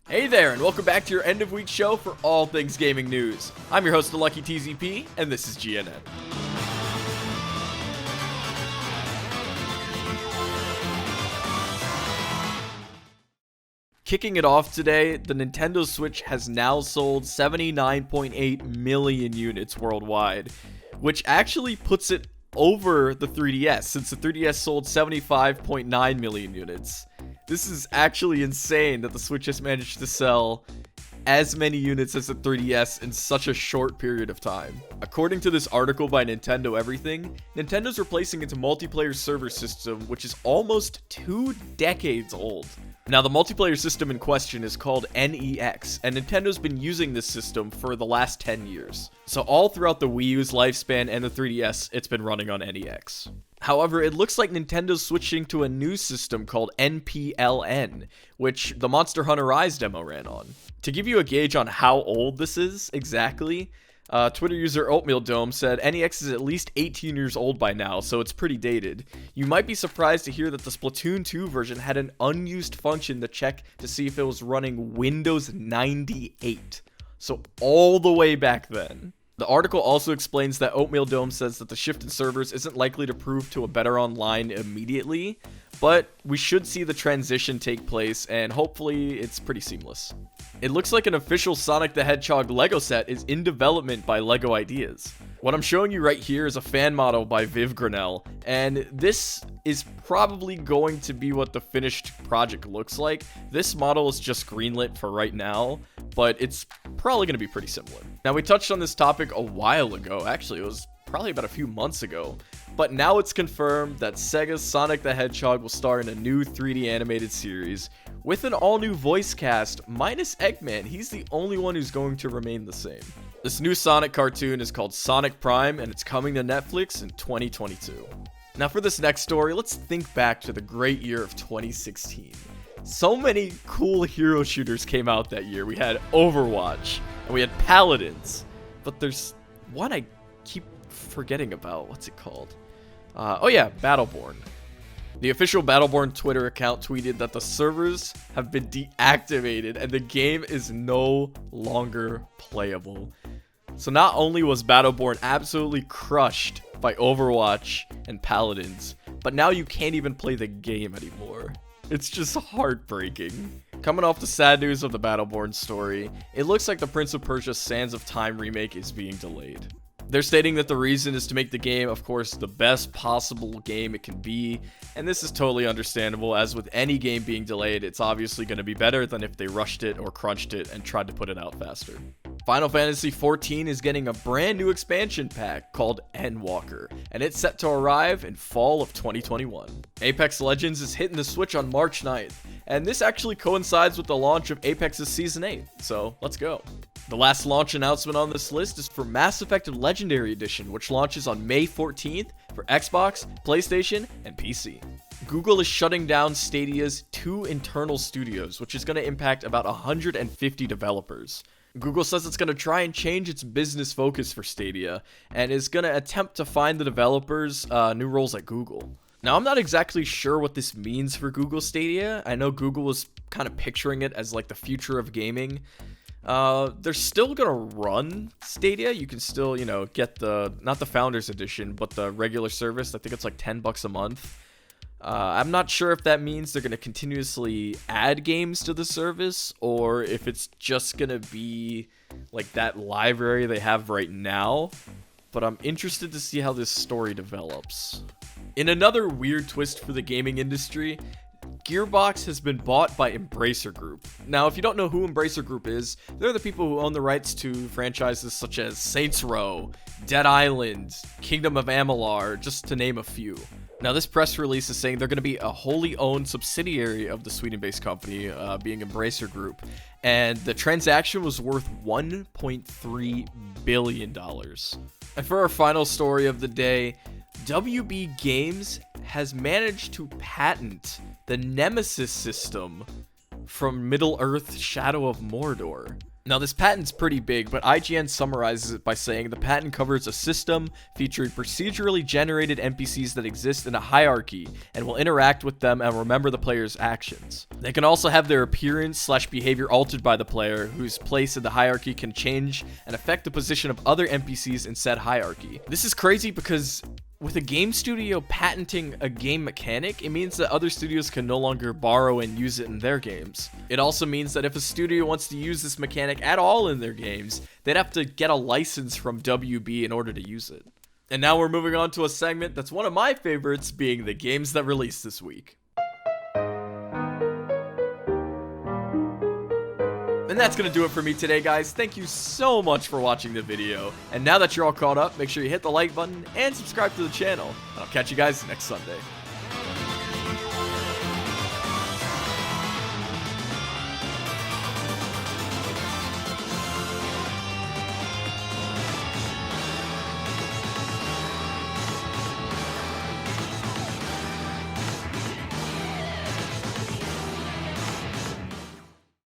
Hey there, and welcome back to your end of week show for all things gaming news. I'm your host, the Lucky TZP, and this is GNN. Kicking it off today, the Nintendo Switch has now sold 79.8 million units worldwide, which actually puts it over the 3DS, since the 3DS sold 75.9 million units. This is actually insane that the Switch has managed to sell as many units as the 3DS in such a short period of time. According to this article by Nintendo Everything, Nintendo's replacing its multiplayer server system, which is almost 2 decades old. Now, the multiplayer system in question is called NEX, and Nintendo's been using this system for the last 10 years. So all throughout the Wii U's lifespan and the 3DS, it's been running on NEX. However, it looks like Nintendo's switching to a new system called NPLN, which the Monster Hunter Rise demo ran on. To give you a gauge on how old this is exactly, Twitter user Oatmeal Dome said NEX is at least 18 years old by now, so it's pretty dated. You might be surprised to hear that the Splatoon 2 version had an unused function to check to see if it was running Windows 98. So all the way back then. The article also explains that Oatmeal Dome says that the shift in servers isn't likely to prove to a better online immediately, but we should see the transition take place, and hopefully it's pretty seamless. It looks like an official Sonic the Hedgehog Lego set is in development by LEGO Ideas. What I'm showing you right here is a fan model by Viv Grinnell, and this is probably going to be what the finished project looks like. This model is just greenlit for right now, but it's probably going to be pretty similar. Now, we touched on this topic a while ago. Actually, it was probably about a few months ago. But now it's confirmed that Sega's Sonic the Hedgehog will star in a new 3D animated series with an all-new voice cast, minus Eggman. He's the only one who's going to remain the same. This new Sonic cartoon is called Sonic Prime, and it's coming to Netflix in 2022. Now, for this next story, let's think back to the great year of 2016. So many cool hero shooters came out that year. We had Overwatch, and we had Paladins, but there's one I keep forgetting about. What's it called? Oh yeah, Battleborn. The official Battleborn Twitter account tweeted that the servers have been deactivated and the game is no longer playable. So not only was Battleborn absolutely crushed by Overwatch and Paladins, but now you can't even play the game anymore. It's just heartbreaking. Coming off the sad news of the Battleborn story, it looks like the Prince of Persia Sands of Time remake is being delayed. They're stating that the reason is to make the game, of course, the best possible game it can be, and this is totally understandable. As with any game being delayed, it's obviously going to be better than if they rushed it or crunched it and tried to put it out faster. Final Fantasy XIV is getting a brand new expansion pack called Endwalker, and it's set to arrive in fall of 2021. Apex Legends is hitting the Switch on March 9th, and this actually coincides with the launch of Apex's Season 8, so let's go. The last launch announcement on this list is for Mass Effect Legendary Edition, which launches on May 14th for Xbox, PlayStation, and PC. Google is shutting down Stadia's 2 internal studios, which is going to impact about 150 developers. Google says it's going to try and change its business focus for Stadia, and is going to attempt to find the developers new roles at Google. Now, I'm not exactly sure what this means for Google Stadia. I know Google was kind of picturing it as like the future of gaming. They're still gonna run Stadia. You can still, get not the Founders Edition, but the regular service. I think it's like $10 a month. I'm not sure if that means they're gonna continuously add games to the service, or if it's just gonna be like that library they have right now. But I'm interested to see how this story develops. In another weird twist for the gaming industry, Gearbox has been bought by Embracer Group. Now, if you don't know who Embracer Group is, they're the people who own the rights to franchises such as Saints Row, Dead Island, Kingdom of Amalur, just to name a few. Now, this press release is saying they're going to be a wholly owned subsidiary of the Sweden-based company, being Embracer Group, and the transaction was worth $1.3 billion. And for our final story of the day, WB Games has managed to patent the Nemesis system from Middle-earth Shadow of Mordor. Now, this patent's pretty big, but IGN summarizes it by saying the patent covers a system featuring procedurally generated NPCs that exist in a hierarchy and will interact with them and remember the player's actions. They can also have their appearance/behavior altered by the player, whose place in the hierarchy can change and affect the position of other NPCs in said hierarchy. This is crazy because with a game studio patenting a game mechanic, it means that other studios can no longer borrow and use it in their games. It also means that if a studio wants to use this mechanic at all in their games, they'd have to get a license from WB in order to use it. And now we're moving on to a segment that's one of my favorites, being the games that released this week. And that's going to do it for me today, guys. Thank you so much for watching the video. And now that you're all caught up, make sure you hit the like button and subscribe to the channel. And I'll catch you guys next Sunday.